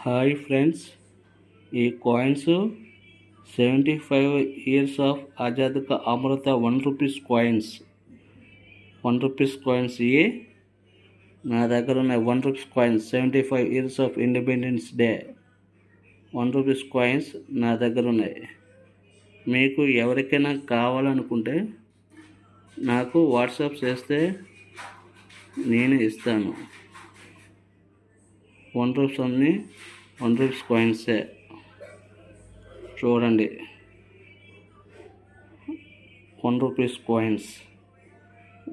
Hi friends, ఈ coins 75 years of Azad కా అమృత ₹1 coins. ₹1 coins ఇవి నా దగ్గర ఉన్నాయి. ₹1 coins 75 years of independence day ₹1 coins నా దగ్గర ఉన్నాయి. మీకు ఎవరికైనా కావాలనుకుంటే నాకు వాట్సాప్ చేస్తే నేను ఇస్తాను. ₹1 అన్ని ₹1 కాయిన్సే. చూడండి, ₹1 కాయిన్స్,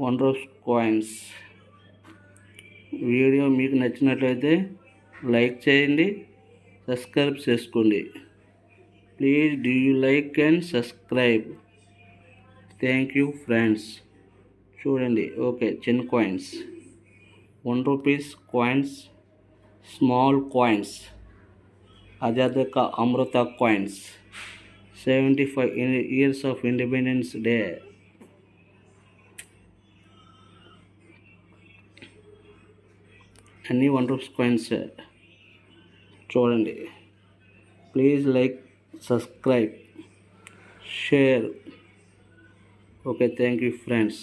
₹1 కాయిన్స్. వీడియో మీకు నచ్చినట్లయితే లైక్ చేయండి, సబ్స్క్రైబ్ చేసుకోండి. Please do you like and subscribe. Thank you friends. చూడండి, ఓకే. చిన్న coins, ₹1 coins, small coins, Azad కా Amrit coins, 75 years of independence day. అన్నీ ₹1 కాయిన్స్. చూడండి, please like, subscribe, share. Okay, thank you friends.